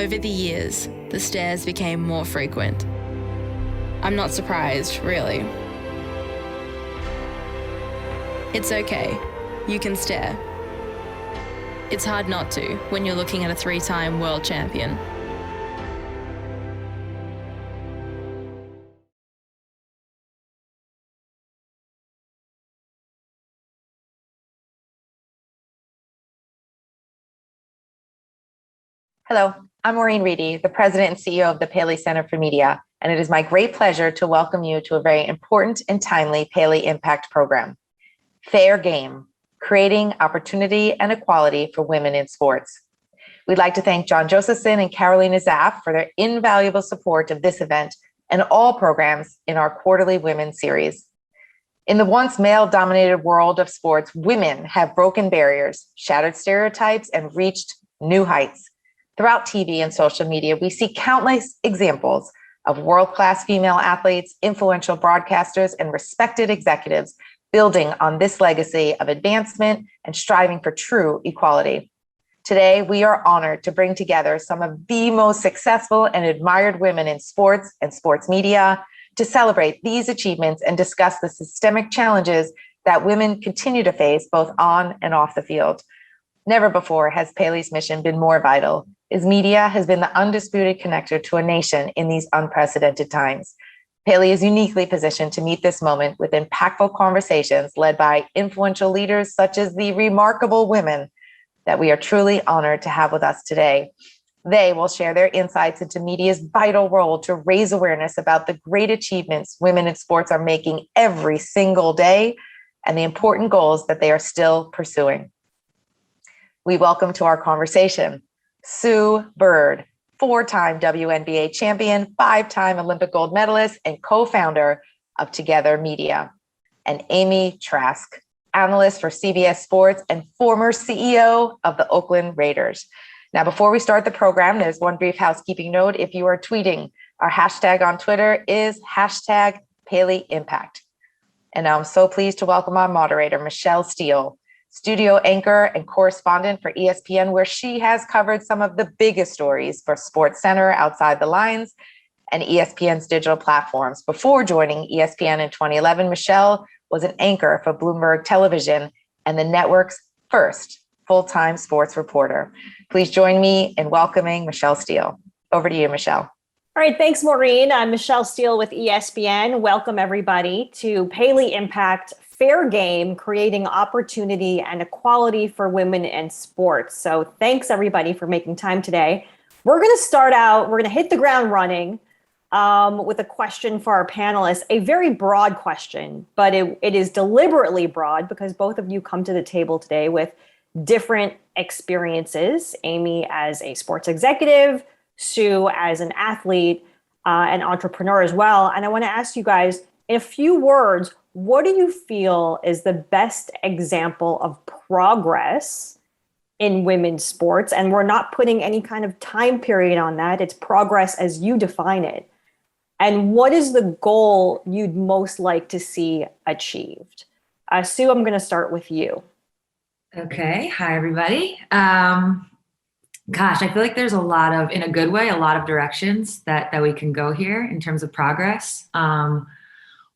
Over the years, the stares became more frequent. I'm not surprised, really. It's okay. You can stare. It's hard not to when you're looking at a 3-time world champion. Hello, I'm Maureen Reedy, the President and CEO of the Paley Center for Media, and it is my great pleasure to welcome you to a very important and timely PaleyImpact program. Fair Game, Creating Opportunity and Equality for Women in Sports. We'd like to thank John Josephson and Carolina Zaff for their invaluable support of this event and all programs in our quarterly Women's series. In the once male-dominated world of sports, women have broken barriers, shattered stereotypes, and reached new heights. Throughout TV and social media, we see countless examples of world-class female athletes, influential broadcasters, and respected executives building on this legacy of advancement and striving for true equality. Today, we are honored to bring together some of the most successful and admired women in sports and sports media to celebrate these achievements and discuss the systemic challenges that women continue to face both on and off the field. Never before has Paley's mission been more vital, as media has been the undisputed connector to a nation in these unprecedented times. Paley is uniquely positioned to meet this moment with impactful conversations led by influential leaders such as the remarkable women that we are truly honored to have with us today. They will share their insights into media's vital role to raise awareness about the great achievements women in sports are making every single day and the important goals that they are still pursuing. We welcome to our conversation Sue Bird, 4-time WNBA champion, 5-time Olympic gold medalist, and co-founder of TOGETHXR Media, and Amy Trask, analyst for CBS Sports and former CEO of the Oakland Raiders. Now, before we start the program, there's one brief housekeeping note. If you are tweeting, our hashtag on Twitter is hashtag PaleyImpact. And now I'm so pleased to welcome our moderator, Michele Steele, studio anchor and correspondent for ESPN, where she has covered some of the biggest stories for SportsCenter, Outside the Lines, and ESPN's digital platforms. Before joining ESPN in 2011, Michele was an anchor for Bloomberg Television and the network's first full-time sports reporter. Please join me in welcoming Michele Steele. Over to you, Michele. All right, thanks, Maureen. I'm Michele Steele with ESPN. Welcome, everybody, to PaleyImpact Fair Game, Creating Opportunity and Equality for Women in Sports. So thanks, everybody, for making time today. We're going to start out, we're going to hit the ground running with a question for our panelists, a very broad question, but it is deliberately broad because both of you come to the table today with different experiences. Amy as a sports executive, Sue as an athlete, and entrepreneur as well. And I want to ask you guys, in a few words, what do you feel is the best example of progress in women's sports? And we're not putting any kind of time period on that. It's progress as you define it. And what is the goal you'd most like to see achieved? Sue, I'm going to start with you. Okay. Hi, everybody. Gosh, I feel like there's a lot of, in a good way, a lot of directions that we can go here in terms of progress.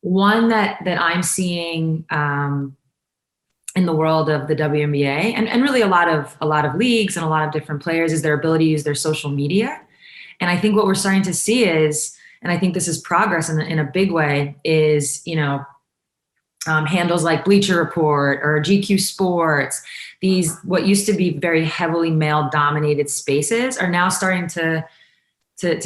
One that I'm seeing in the world of the WNBA and really a lot of leagues and a lot of different players is their ability to use their social media. And I think what we're starting to see is, and I think this is progress in a big way, is, handles like Bleacher Report or GQ Sports, these what used to be very heavily male-dominated spaces are now starting to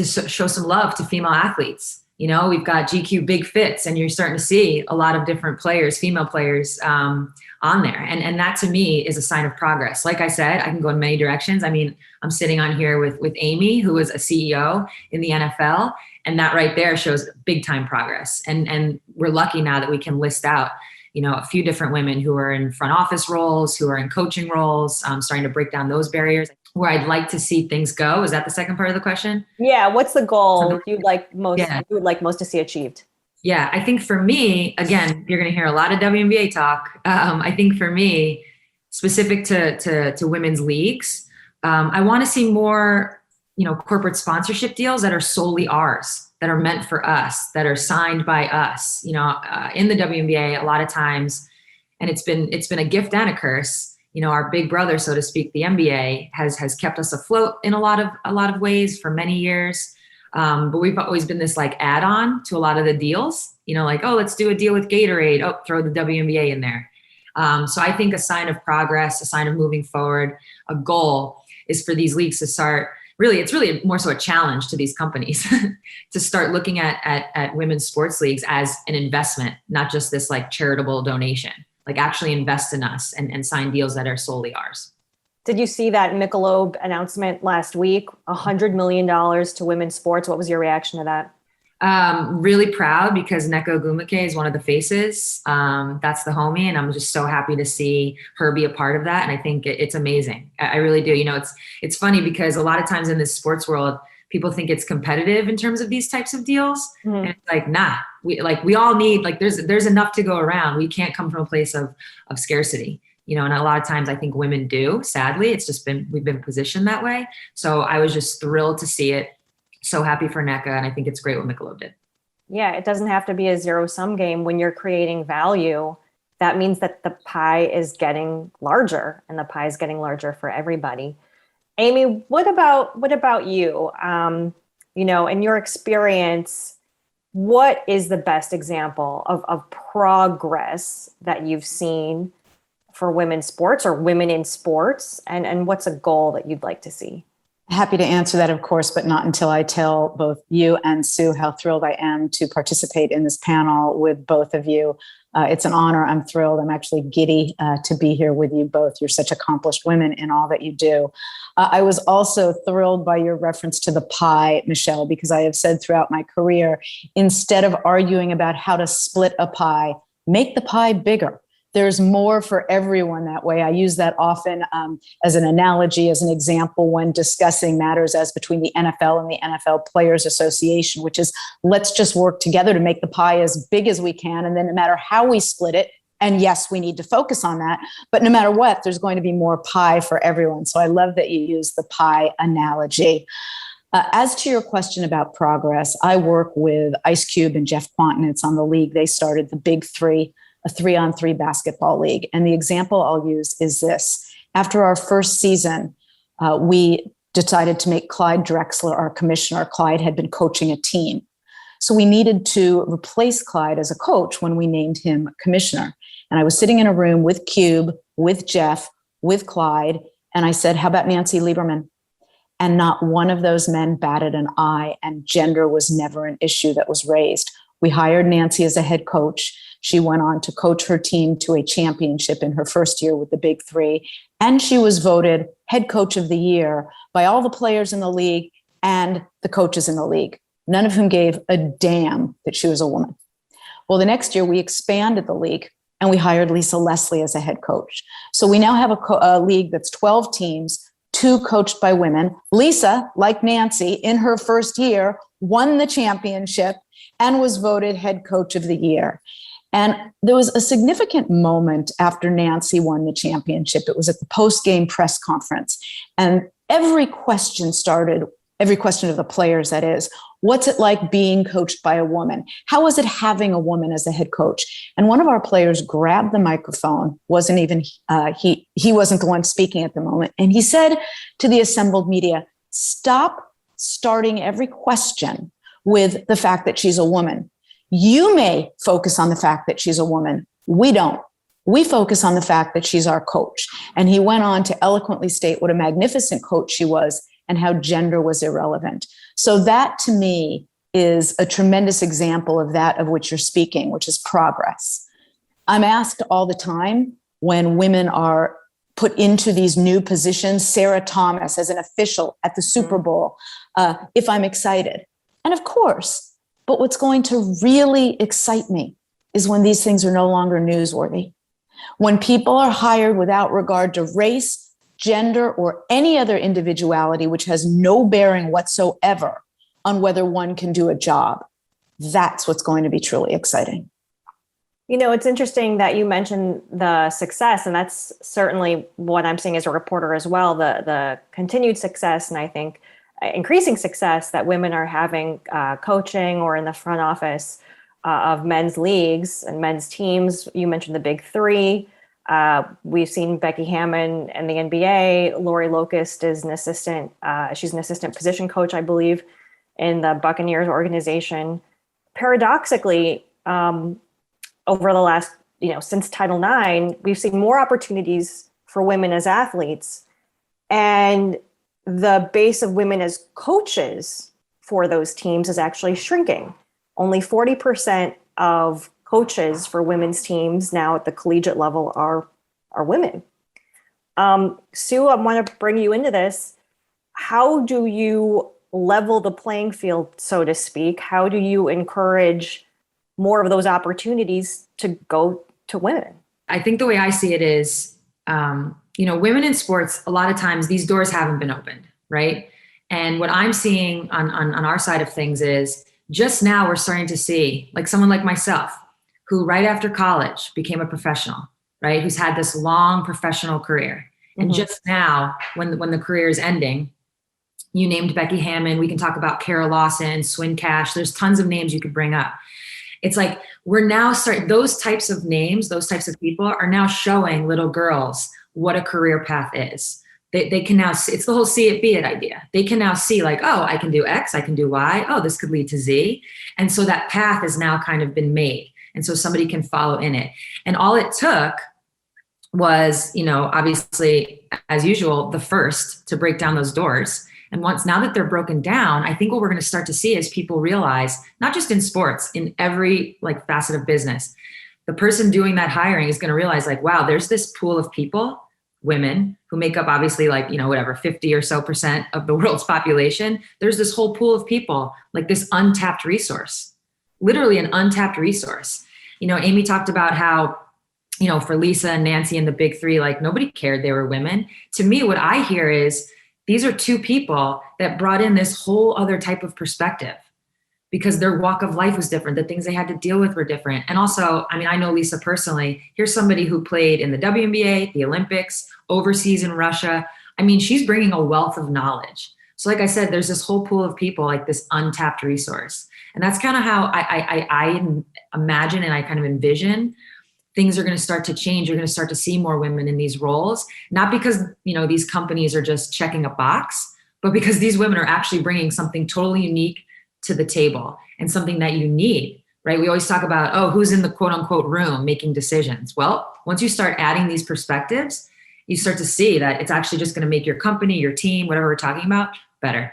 show some love to female athletes. We've got GQ Big Fits, and you're starting to see a lot of different players, female players, on there. And that to me is a sign of progress. Like I said, I can go in many directions. I mean, I'm sitting on here with Amy, who is a CEO in the NFL, and that right there shows big time progress. And we're lucky now that we can list out, a few different women who are in front office roles, who are in coaching roles, starting to break down those barriers. Where I'd like to see things go. Is that the second part of the question? Yeah. What's the goal you would like most to see achieved? Yeah. I think for me, again, you're going to hear a lot of WNBA talk. I think for me, specific to women's leagues, I want to see more corporate sponsorship deals that are solely ours, that are meant for us, that are signed by us. In the WNBA, a lot of times, and it's been a gift and a curse. Our big brother, so to speak, the NBA has kept us afloat in a lot of ways for many years. But we've always been this like add-on to a lot of the deals. Like, oh, let's do a deal with Gatorade. Oh, throw the WNBA in there. So I think a sign of progress, a sign of moving forward, a goal is for these leagues to start. It's really more so a challenge to these companies to start looking at women's sports leagues as an investment, not just this like charitable donation, like actually invest in us and sign deals that are solely ours. Did you see that Michelob announcement last week? $100 million to women's sports. What was your reaction to that? Really proud because Neko Gumake is one of the faces. That's the homie. And I'm just so happy to see her be a part of that. And I think it's amazing. I really do. It's funny because a lot of times in this sports world, people think it's competitive in terms of these types of deals. Mm-hmm. And it's like, nah, we all need, like, there's enough to go around. We can't come from a place of scarcity. And a lot of times I think women do, sadly. We've been positioned that way. So I was just thrilled to see it. So happy for NECA, and I think it's great what Michelob did. Yeah, it doesn't have to be a zero-sum game. When you're creating value, that means that the pie is getting larger, and the pie is getting larger for everybody. Amy, what about you? In your experience, what is the best example of progress that you've seen for women's sports or women in sports, and what's a goal that you'd like to see? Happy to answer that, of course, but not until I tell both you and Sue how thrilled I am to participate in this panel with both of you. It's an honor. I'm thrilled. I'm actually giddy to be here with you both. You're such accomplished women in all that you do. I was also thrilled by your reference to the pie, Michele, because I have said throughout my career, instead of arguing about how to split a pie, make the pie bigger. There's more for everyone that way. I use that often as an analogy, as an example when discussing matters as between the NFL and the NFL Players Association, which is let's just work together to make the pie as big as we can. And then no matter how we split it, and yes, we need to focus on that, but no matter what, there's going to be more pie for everyone. So I love that you use the pie analogy. As to your question about progress, I work with Ice Cube and Jeff Quantinitz on the league. They started the Big Three, a 3-on-3 basketball league. And the example I'll use is this. After our first season, we decided to make Clyde Drexler our commissioner. Clyde had been coaching a team. So we needed to replace Clyde as a coach when we named him commissioner. And I was sitting in a room with Cube, with Jeff, with Clyde, and I said, how about Nancy Lieberman? And not one of those men batted an eye, and gender was never an issue that was raised. We hired Nancy as a head coach. She went on to coach her team to a championship in her first year with the Big Three. And she was voted head coach of the year by all the players in the league and the coaches in the league, none of whom gave a damn that she was a woman. Well, the next year we expanded the league and we hired Lisa Leslie as a head coach. So we now have a league that's 12 teams, 2 coached by women. Lisa, like Nancy, in her first year, won the championship and was voted head coach of the year. And there was a significant moment after Nancy won the championship. It was at the post-game press conference. And every question of the players, that is, what's it like being coached by a woman? How was it having a woman as a head coach? And one of our players grabbed the microphone, he wasn't the one speaking at the moment. And he said to the assembled media, stop starting every question with the fact that she's a woman. You may focus on the fact that she's a woman. We don't. We focus on the fact that she's our coach. And he went on to eloquently state what a magnificent coach she was and how gender was irrelevant. So that to me is a tremendous example of that of which you're speaking, which is progress. I'm asked all the time when women are put into these new positions, Sarah Thomas as an official at the Super Bowl, if I'm excited. And of course, but what's going to really excite me is when these things are no longer newsworthy. When people are hired without regard to race, gender, or any other individuality, which has no bearing whatsoever on whether one can do a job, that's what's going to be truly exciting. It's interesting that you mentioned the success, and that's certainly what I'm seeing as a reporter as well, the continued success. And I think increasing success that women are having coaching or in the front office of men's leagues and men's teams. You mentioned the big three. We've seen Becky Hammon in the NBA. Lori Locust is an assistant. She's an assistant position coach, I believe, in the Buccaneers organization. Paradoxically, over the last, since Title IX, we've seen more opportunities for women as athletes, and the base of women as coaches for those teams is actually shrinking. Only 40% of coaches for women's teams now at the collegiate level are women. Sue, I want to bring you into this. How do you level the playing field, so to speak? How do you encourage more of those opportunities to go to women? I think the way I see it is, women in sports, a lot of times these doors haven't been opened, right? And what I'm seeing on our side of things is just now we're starting to see like someone like myself, who right after college became a professional, right? Who's had this long professional career. And just now, when the career is ending, you named Becky Hammon. We can talk about Kara Lawson, Swin Cash. There's tons of names you could bring up. It's like we're now starting, those types of names, those types of people are now showing little girls what a career path is. They can now see, it's the whole see it, be it idea. They can now see like, oh, I can do X, I can do Y. Oh, this could lead to Z. And so that path has now kind of been made. And so somebody can follow in it. And all it took was, obviously, as usual, the first to break down those doors. And now that they're broken down, I think what we're going to start to see is people realize, not just in sports, in every like facet of business, the person doing that hiring is going to realize like, wow, there's this pool of people, women, who make up obviously like, 50 or so % of the world's population. There's this whole pool of people, like this untapped resource, literally an untapped resource. Amy talked about how, for Lisa and Nancy and the big three, like nobody cared they were women. To me, what I hear is these are two people that brought in this whole other type of perspective because their walk of life was different. The things they had to deal with were different. And also, I know Lisa personally. Here's somebody who played in the WNBA, the Olympics, overseas in Russia. She's bringing a wealth of knowledge. So like I said, there's this whole pool of people, like this untapped resource. And that's kind of how I imagine and I kind of envision things are going to start to change. You're going to start to see more women in these roles, not because, these companies are just checking a box, but because these women are actually bringing something totally unique to the table and something that you need, right? We always talk about, oh, who's in the quote unquote room making decisions? Well, once you start adding these perspectives, you start to see that it's actually just going to make your company, your team, whatever we're talking about, better.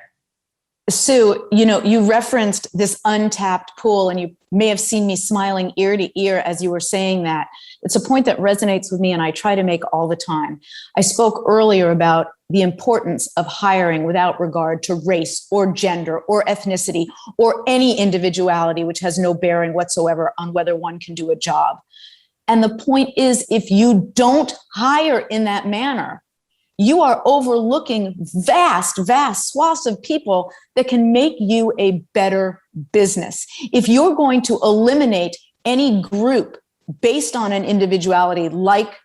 Sue, you referenced this untapped pool, and you may have seen me smiling ear to ear as you were saying that. It's a point that resonates with me, and I try to make all the time. I spoke earlier about the importance of hiring without regard to race or gender or ethnicity or any individuality, which has no bearing whatsoever on whether one can do a job. And the point is, if you don't hire in that manner, you are overlooking vast swaths of people that can make you a better business. If you're going to eliminate any group based on an individuality like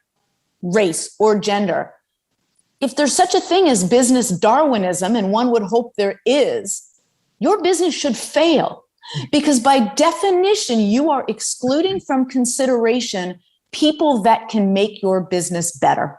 race or gender, if there's such a thing as business Darwinism, and one would hope there is, your business should fail. Because by definition, you are excluding from consideration people that can make your business better.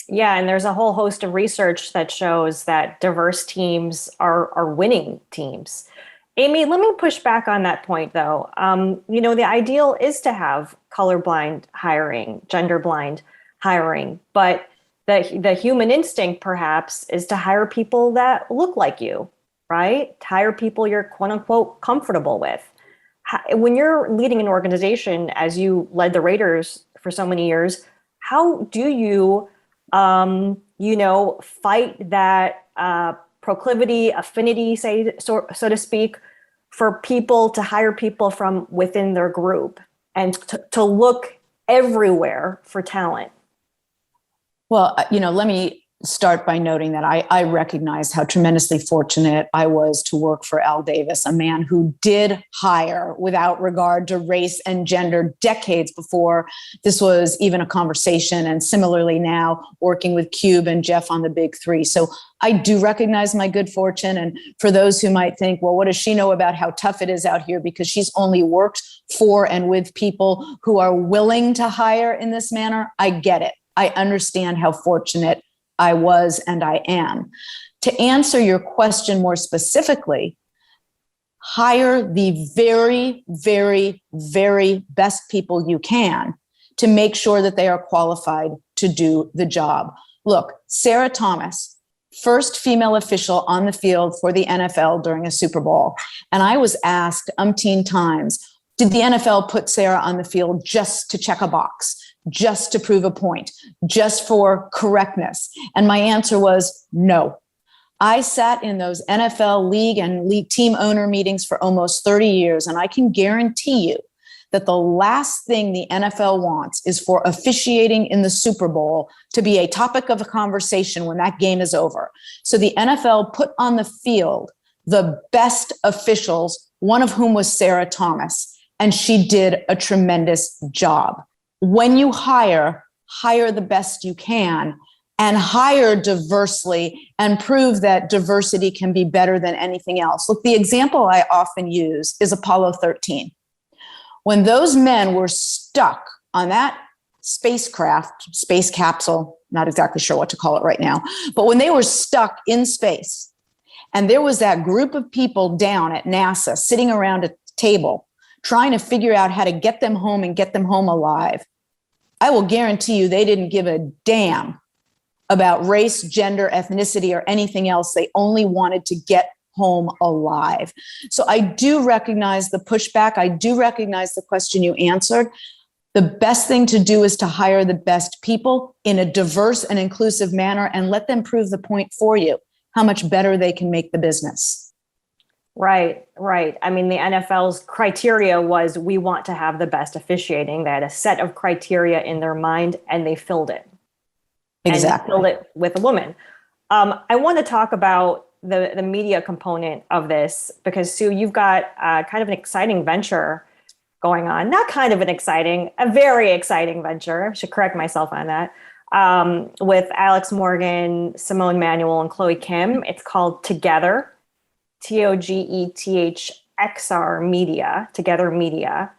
Yeah, and there's a whole host of research that shows that diverse teams are winning teams. Amy, let me push back on that point, though. The ideal is to have colorblind hiring, genderblind hiring, but the human instinct, perhaps, is to hire people that look like you, right? To hire people you're quote unquote comfortable with. When you're leading an organization, as you led the Raiders for so many years, how do you fight that proclivity, affinity, so to speak, for people to hire people from within their group and to look everywhere for talent? Well, let me start by noting that I recognize how tremendously fortunate I was to work for Al Davis, a man who did hire without regard to race and gender decades before this was even a conversation. And similarly now working with Cube and Jeff on the Big Three. So I do recognize my good fortune. And for those who might think, well, what does she know about how tough it is out here? Because she's only worked for and with people who are willing to hire in this manner. I get it. I understand how fortunate I was and I am. To answer your question more specifically, hire the very, very, very best people you can to make sure that they are qualified to do the job. Look, Sarah Thomas, first female official on the field for the NFL during a Super Bowl. And I was asked umpteen times, did the NFL put Sarah on the field just to check a box, just to prove a point, just for correctness? And my answer was no. I sat in those NFL league and league team owner meetings for almost 30 years, and I can guarantee you that the last thing the NFL wants is for officiating in the Super Bowl to be a topic of a conversation when that game is over. So the NFL put on the field the best officials, one of whom was Sarah Thomas, and she did a tremendous job. When you hire the best you can, and hire diversely and prove that diversity can be better than anything else. Look, the example I often use is Apollo 13. When those men were stuck on that spacecraft, space capsule, not exactly sure what to call it right now, but when they were stuck in space, and there was that group of people down at NASA sitting around a table trying to figure out how to get them home and get them home alive, I will guarantee you they didn't give a damn about race, gender, ethnicity, or anything else. They only wanted to get home alive. So I do recognize the pushback. I do recognize the question you answered. The best thing to do is to hire the best people in a diverse and inclusive manner and let them prove the point for you, how much better they can make the business. Right. I mean, the NFL's criteria was, we want to have the best officiating. They had a set of criteria in their mind and they filled it. Exactly. And filled it with a woman. I want to talk about the media component of this, because Sue, you've got kind of an exciting venture going on. Not kind of an exciting, a very exciting venture. I should correct myself on that. With Alex Morgan, Simone Manuel, and Chloe Kim. It's called TOGETHR, TOGETHXR Media, Together Media.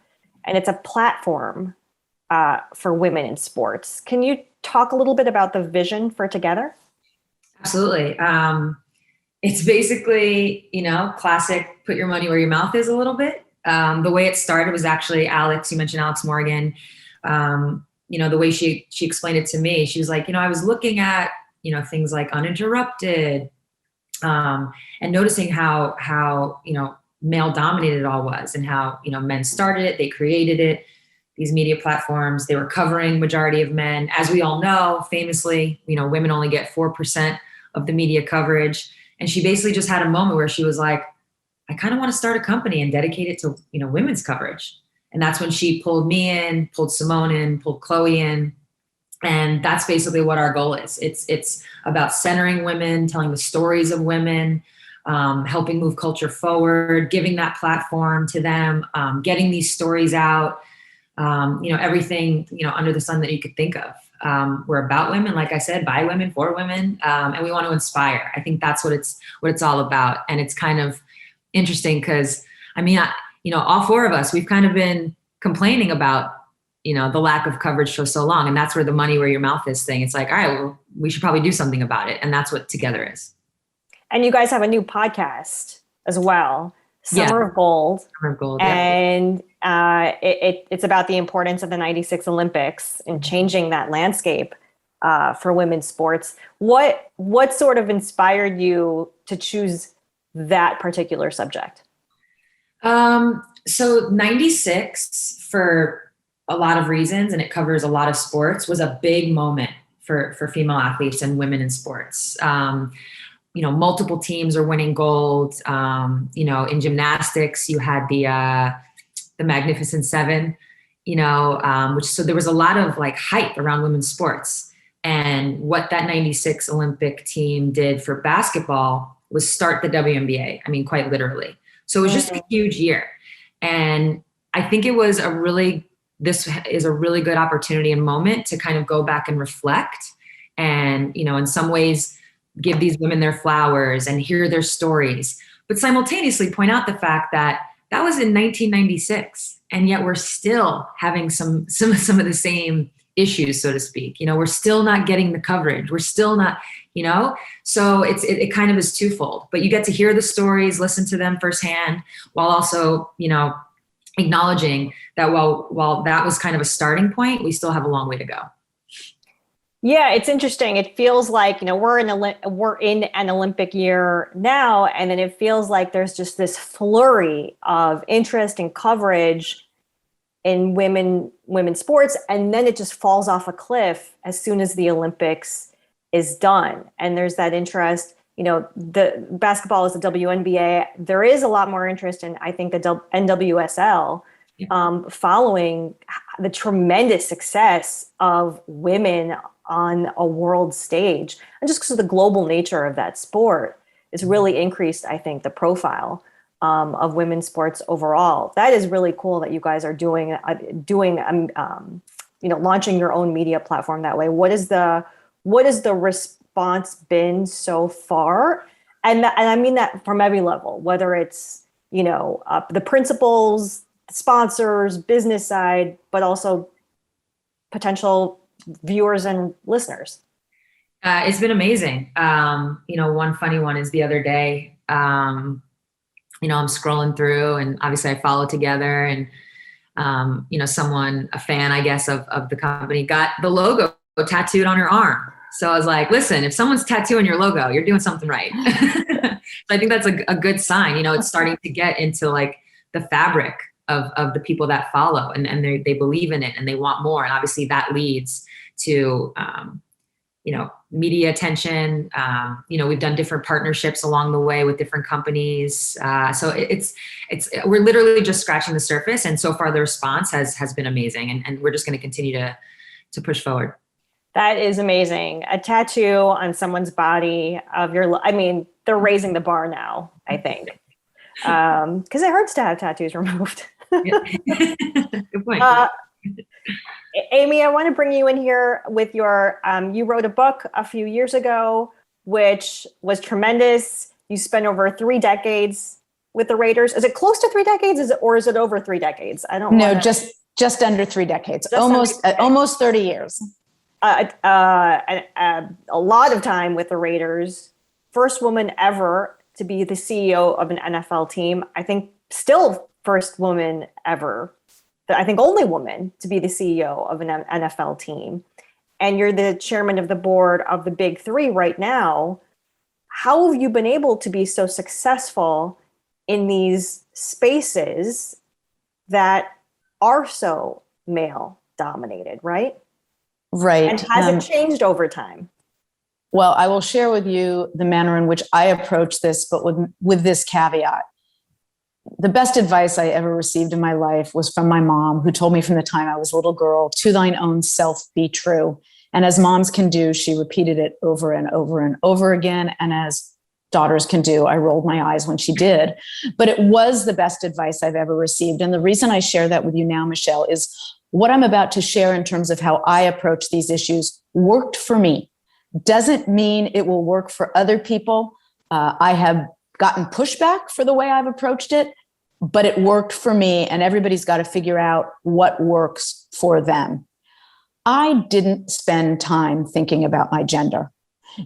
And it's a platform for women in sports. Can you talk a little bit about the vision for TOGETHR? Absolutely. It's basically, classic, put your money where your mouth is a little bit. The way it started was actually Alex, you mentioned Alex Morgan. The way she explained it to me, she was like, I was looking at, things like Uninterrupted, and noticing how male dominated it all was, and how, men started it, they created it. These media platforms, they were covering majority of men. As we all know, famously, women only get 4% of the media coverage. And she basically just had a moment where she was like, I kind of want to start a company and dedicate it to, women's coverage. And that's when she pulled me in, pulled Simone in, pulled Chloe in. And that's basically what our goal is. It's about centering women, telling the stories of women, helping move culture forward, giving that platform to them, getting these stories out. Everything, under the sun that you could think of. We're about women, like I said, by women, for women, and we want to inspire. I think that's what it's all about. And it's kind of interesting because, all four of us, we've kind of been complaining about, the lack of coverage for so long. And that's where the money where your mouth is thing. It's like, all right, well, we should probably do something about it. And that's what TOGETHR is. And you guys have a new podcast as well. Summer of Gold. Summer of Gold, and it's about the importance of the 96 Olympics and changing that landscape for women's sports. What sort of inspired you to choose that particular subject? So 96, for a lot of reasons, and it covers a lot of sports, was a big moment for female athletes and women in sports. Multiple teams are winning gold. In gymnastics, you had the Magnificent Seven, so there was a lot of hype around women's sports. And what that 96 Olympic team did for basketball was start the WNBA. I mean, quite literally. So it was just a huge year. And I think this is a really good opportunity and moment to kind of go back and reflect and, in some ways give these women their flowers and hear their stories, but simultaneously point out the fact that that was in 1996. And yet we're still having some of the same issues, so to speak. We're still not getting the coverage. We're still not, so it kind of is twofold, but you get to hear the stories, listen to them firsthand, while also, acknowledging that while that was kind of a starting point, we still have a long way to go. Yeah, it's interesting. It feels like, we're in an Olympic year now, and then it feels like there's just this flurry of interest and coverage in women's sports, and then it just falls off a cliff as soon as the Olympics is done. And there's that interest, the basketball is the WNBA. There is a lot more interest in, I think, the NWSL, following the tremendous success of women on a world stage. And just because of the global nature of that sport, it's really increased, I think, the profile of women's sports overall. That is really cool that you guys are doing launching your own media platform that way. What is the response been so far? And I mean that from every level, whether it's, the principals, sponsors, business side, but also potential viewers and listeners. It's been amazing. One funny one is the other day, I'm scrolling through, and obviously I follow Together, and, someone, a fan, I guess, of the company, got the logo tattooed on her arm. So I was like, listen, if someone's tattooing your logo, you're doing something right. So I think that's a good sign. It's starting to get into like the fabric of the people that follow, and they believe in it and they want more. And obviously that leads to, media attention. We've done different partnerships along the way with different companies. So we're literally just scratching the surface. And so far the response has been amazing. And we're just going to continue to push forward. That is amazing. A tattoo on someone's body they're raising the bar now, I think. Because it hurts to have tattoos removed. Good point. Amy, I want to bring you in here with your, you wrote a book a few years ago, which was tremendous. You spent over 3 decades with the Raiders. Is it close to 3 decades? Or is it over 3 decades? I don't know. Just under 3 decades, almost 30 years. A lot of time with the Raiders. First woman ever to be the CEO of an NFL team. I think still first woman ever. I think only woman to be the CEO of an NFL team. And you're the chairman of the board of the Big Three right now. How have you been able to be so successful in these spaces that are so male dominated, right? Right. And has it changed over time? Well, I will share with you the manner in which I approach this, but with this caveat. The best advice I ever received in my life was from my mom, who told me from the time I was a little girl, to thine own self be true. And as moms can do, she repeated it over and over and over again. And as daughters can do, I rolled my eyes when she did. But it was the best advice I've ever received. And the reason I share that with you now, Michele, is what I'm about to share in terms of how I approach these issues worked for me. Doesn't mean it will work for other people. I have gotten pushback for the way I've approached it, but it worked for me, and everybody's got to figure out what works for them. I didn't spend time thinking about my gender.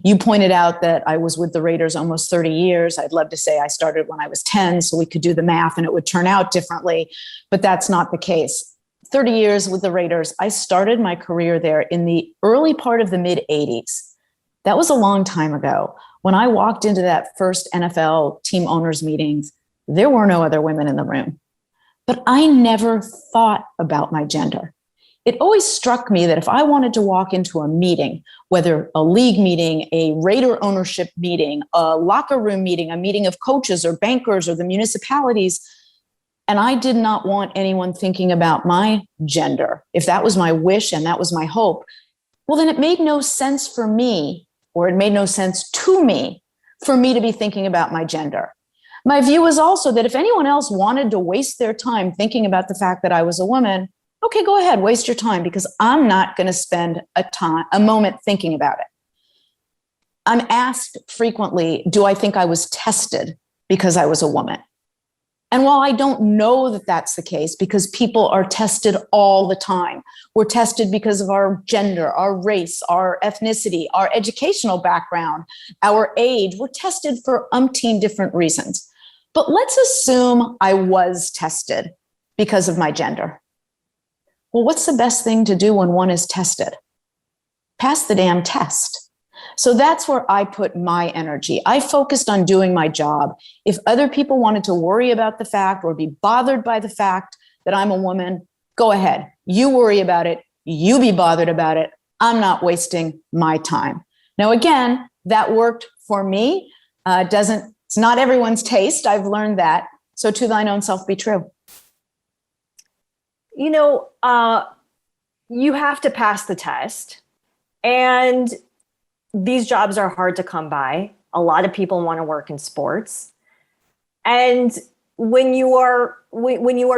You pointed out that I was with the Raiders almost 30 years. I'd love to say I started when I was 10, so we could do the math and it would turn out differently, but that's not the case. 30 years with the Raiders. I started my career there in the early part of the mid-'80s. That was a long time ago. When I walked into that first NFL team owners meetings, there were no other women in the room. But I never thought about my gender. It always struck me that if I wanted to walk into a meeting, whether a league meeting, a Raider ownership meeting, a locker room meeting, a meeting of coaches or bankers or the municipalities, and I did not want anyone thinking about my gender, if that was my wish and that was my hope, well, then it made no sense for me, or it made no sense to me, for me to be thinking about my gender. My view was also that if anyone else wanted to waste their time thinking about the fact that I was a woman, okay, go ahead, waste your time, because I'm not going to spend a moment thinking about it. I'm asked frequently, do I think I was tested because I was a woman? And while I don't know that that's the case, because people are tested all the time, we're tested because of our gender, our race, our ethnicity, our educational background, our age. We're tested for umpteen different reasons. But let's assume I was tested because of my gender. Well, what's the best thing to do when one is tested? Pass the damn test. So that's where I put my energy. I focused on doing my job. If other people wanted to worry about the fact or be bothered by the fact that I'm a woman, go ahead. You worry about it. You be bothered about it. I'm not wasting my time. Now, again, that worked for me. It's not everyone's taste. I've learned that. So to thine own self be true. You have to pass the test, and these jobs are hard to come by. A lot of people want to work in sports. And when you are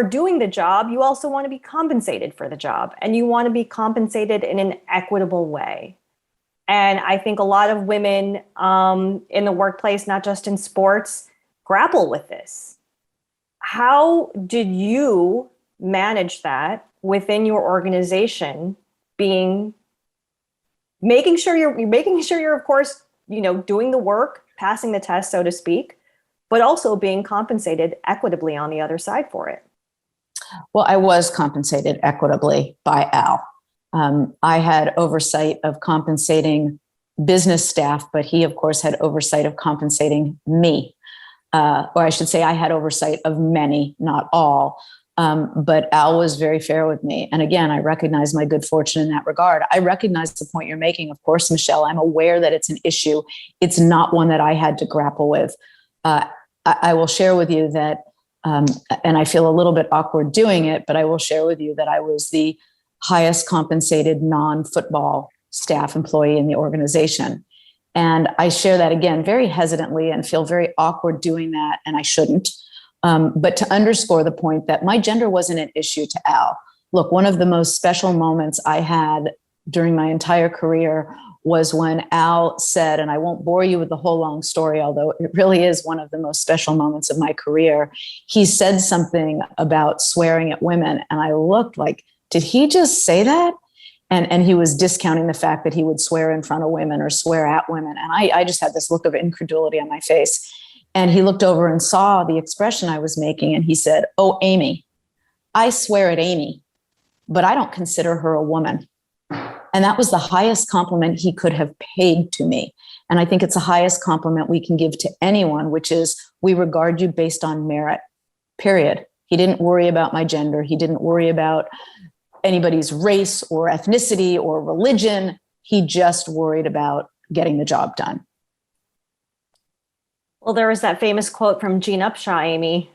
doing the job, you also want to be compensated for the job, and you want to be compensated in an equitable way. And I think a lot of women in the workplace, not just in sports, grapple with this. How did you manage that within your organization, making sure you're, of course, doing the work, passing the test, so to speak, but also being compensated equitably on the other side for it? Well, I was compensated equitably by Al. I had oversight of compensating business staff, but he, of course, had oversight of compensating me. Or I should say I had oversight of many, not all. But Al was very fair with me. And again, I recognize my good fortune in that regard. I recognize the point you're making. Of course, Michele, I'm aware that it's an issue. It's not one that I had to grapple with. I will share with you that, and I feel a little bit awkward doing it, but I will share with you that I was the highest compensated non-football staff employee in the organization. And I share that again, very hesitantly, and feel very awkward doing that. And I shouldn't. But to underscore the point that my gender wasn't an issue to Al. Look, one of the most special moments I had during my entire career was when Al said, and I won't bore you with the whole long story, although it really is one of the most special moments of my career. He said something about swearing at women. And I looked like, did he just say that? And he was discounting the fact that he would swear in front of women or swear at women. And I just had this look of incredulity on my face. And he looked over and saw the expression I was making. And he said, "Oh, Amy, I swear at Amy, but I don't consider her a woman." And that was the highest compliment he could have paid to me. And I think it's the highest compliment we can give to anyone, which is we regard you based on merit, period. He didn't worry about my gender. He didn't worry about anybody's race or ethnicity or religion. He just worried about getting the job done. Well, there was that famous quote from Gene Upshaw, Amy.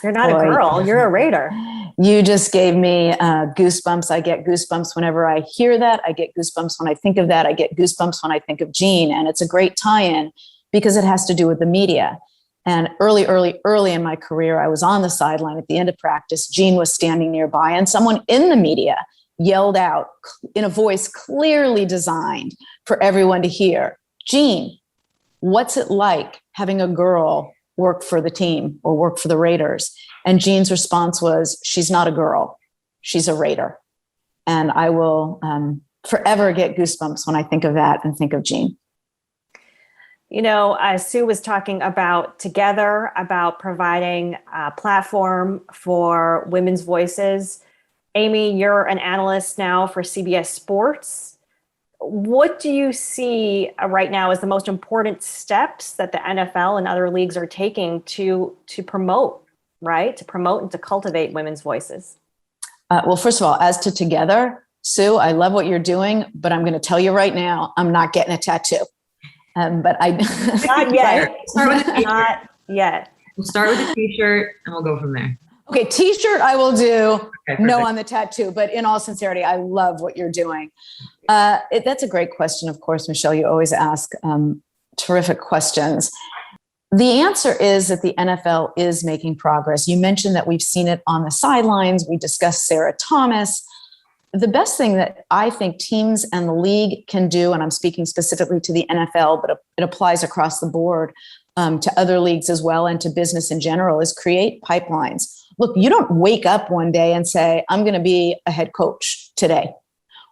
You're not a girl, you're a Raider. You just gave me goosebumps. I get goosebumps whenever I hear that. I get goosebumps when I think of that. I get goosebumps when I think of Gene. And it's a great tie-in because it has to do with the media. And early in my career, I was on the sideline at the end of practice. Gene was standing nearby, and someone in the media yelled out in a voice clearly designed for everyone to hear, "Gene, what's it like having a girl work for the team or work for the Raiders?" And Gene's response was, "She's not a girl, she's a Raider." And I will forever get goosebumps when I think of that and think of Gene. Sue was talking about Together, about providing a platform for women's voices. Amy, you're an analyst now for CBS Sports. What do you see right now as the most important steps that the NFL and other leagues are taking to promote, right? To promote and to cultivate women's voices? Well, first of all, as to Together, Sue, I love what you're doing, but I'm going to tell you right now, I'm not getting a tattoo. But I not yet. Start with not yet. We'll start with a t-shirt and we'll go from there. Okay, t-shirt I will do. Okay, No perfect. on the tattoo, but in all sincerity, I love what you're doing. That's a great question, of course, Michele. You always ask terrific questions. The answer is that the NFL is making progress. You mentioned that we've seen it on the sidelines. We discussed Sarah Thomas. The best thing that I think teams and the league can do, and I'm speaking specifically to the NFL, but it applies across the board to other leagues as well and to business in general, is create pipelines. Look, you don't wake up one day and say, I'm going to be a head coach today,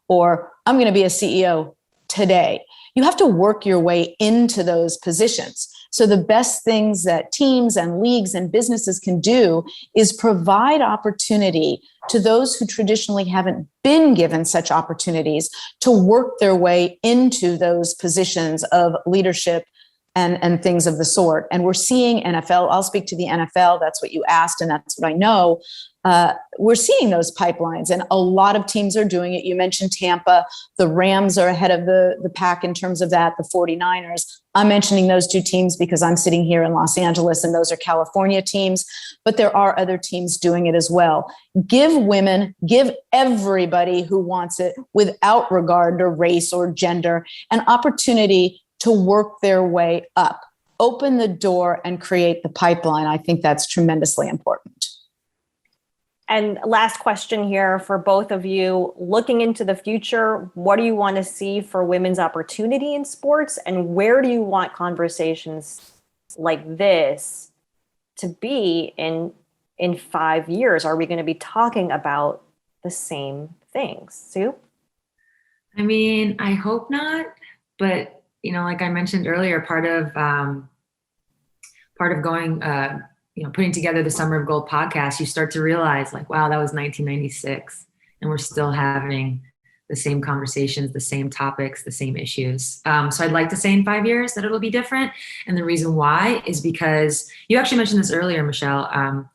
or I'm going to be a CEO today. You have to work your way into those positions. So the best things that teams and leagues and businesses can do is provide opportunity to those who traditionally haven't been given such opportunities to work their way into those positions of leadership and things of the sort. And we're seeing NFL, I'll speak to the NFL, that's what you asked, and that's what I know. We're seeing those pipelines, and a lot of teams are doing it. You mentioned Tampa. The Rams are ahead of the pack in terms of that, the 49ers. I'm mentioning those two teams because I'm sitting here in Los Angeles, and those are California teams, but there are other teams doing it as well. Give women, give everybody who wants it, without regard to race or gender, an opportunity to work their way up. Open the door and create the pipeline. I think that's tremendously important. And last question here for both of you. Looking into the future, what do you want to see for women's opportunity in sports? And where do you want conversations like this to be in 5 years? Are we going to be talking about the same things? Sue? I mean, I hope not, but like I mentioned earlier, part of going, putting together the Summer of Gold podcast, you start to realize, like, wow, that was 1996, and we're still having the same conversations, the same topics, the same issues. So I'd like to say in 5 years that it'll be different, and the reason why is because you actually mentioned this earlier, Michele.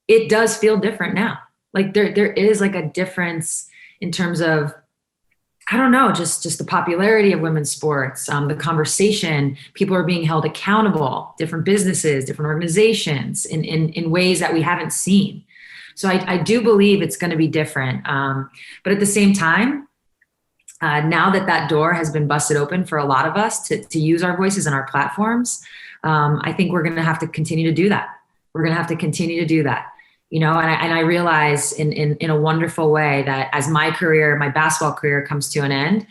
It does feel different now. Like there is like a difference in terms of, I don't know, just the popularity of women's sports, the conversation, people are being held accountable, different businesses, different organizations in ways that we haven't seen. So I do believe it's going to be different. But at the same time, now that door has been busted open for a lot of us to use our voices and our platforms, I think we're going to have to continue to do that. We're going to have to continue to do that. And I realize in a wonderful way that as my basketball career comes to an end,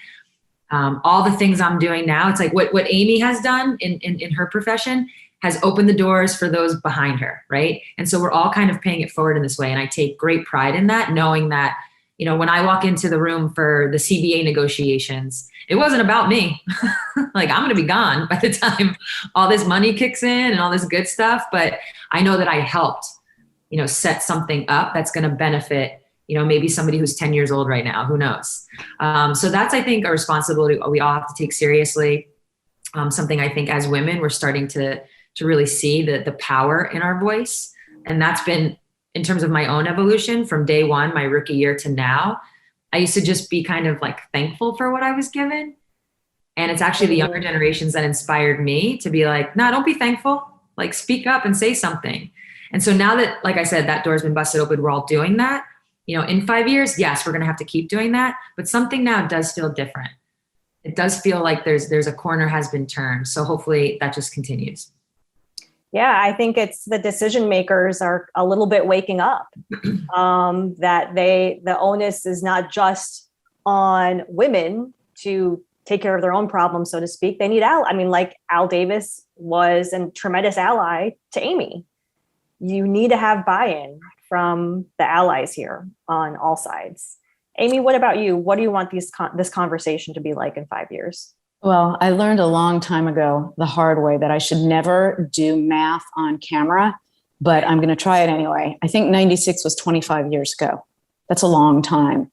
all the things I'm doing now, it's like what Amy has done in her profession has opened the doors for those behind her, right? And so we're all kind of paying it forward in this way. And I take great pride in that, knowing that, when I walk into the room for the CBA negotiations, it wasn't about me. Like, I'm going to be gone by the time all this money kicks in and all this good stuff. But I know that I helped set something up that's going to benefit, maybe somebody who's 10 years old right now, who knows? So that's, I think, a responsibility we all have to take seriously. Something I think as women, we're starting to really see the power in our voice. And that's been, in terms of my own evolution from day one, my rookie year to now, I used to just be kind of like thankful for what I was given. And it's actually the younger generations that inspired me to be like, no, don't be thankful, like speak up and say something. And so now that, like I said, that door's been busted open, we're all doing that. In 5 years, yes, we're going to have to keep doing that. But something now does feel different. It does feel like there's a corner has been turned. So hopefully that just continues. Yeah, I think it's the decision makers are a little bit waking up. That the onus is not just on women to take care of their own problems, so to speak. They need like Al Davis was a tremendous ally to Amy. You need to have buy-in from the allies here on all sides. Amy, what about you? What do you want this conversation to be like in 5 years? Well, I learned a long time ago the hard way that I should never do math on camera, but I'm going to try it anyway. I think 96 was 25 years ago. That's a long time.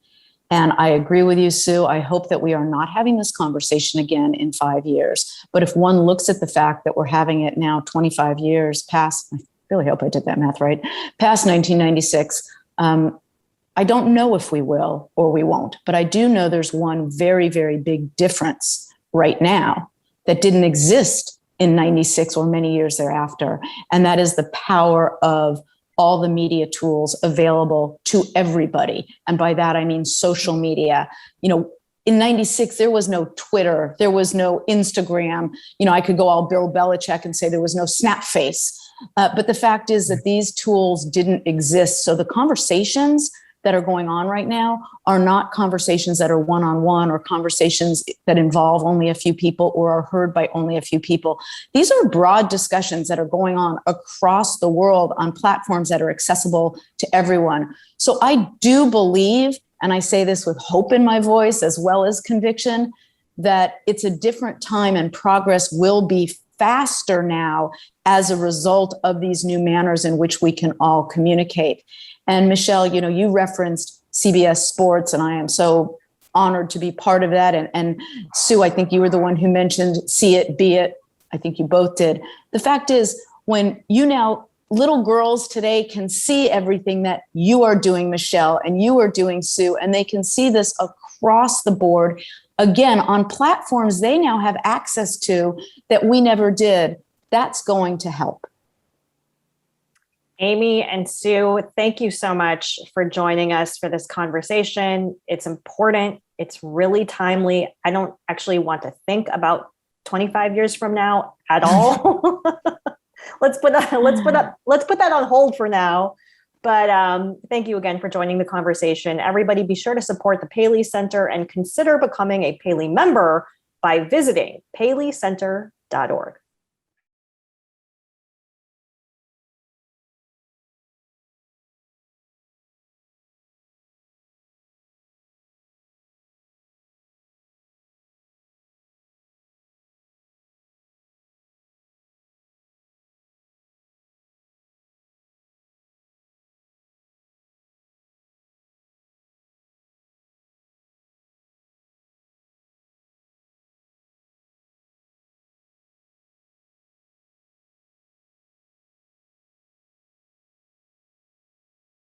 And I agree with you, Sue. I hope that we are not having this conversation again in 5 years. But if one looks at the fact that we're having it now 25 years past, I really hope I did that math right, past 1996, I don't know if we will or we won't. But I do know there's one very, very big difference right now that didn't exist in 96 or many years thereafter. And that is the power of all the media tools available to everybody. And by that, I mean social media. In 96, there was no Twitter, there was no Instagram. I could go all Bill Belichick and say there was no Snapface. But the fact is that these tools didn't exist. So the conversations that are going on right now are not conversations that are one-on-one or conversations that involve only a few people or are heard by only a few people. These are broad discussions that are going on across the world on platforms that are accessible to everyone. So I do believe, and I say this with hope in my voice as well as conviction, that it's a different time and progress will be faster now as a result of these new manners in which we can all communicate. And Michele, you referenced CBS Sports, and I am so honored to be part of that. And Sue, I think you were the one who mentioned see it, be it. I think you both did. The fact is, when little girls today can see everything that you are doing, Michele, and you are doing, Sue, and they can see this across the board, again, on platforms they now have access to that we never did. That's going to help. Amy and Sue, thank you so much for joining us for this conversation. It's important. It's really timely. I don't actually want to think about 25 years from now at all. Let's put that on hold for now. But thank you again for joining the conversation. Everybody, be sure to support the Paley Center and consider becoming a Paley member by visiting PaleyCenter.org.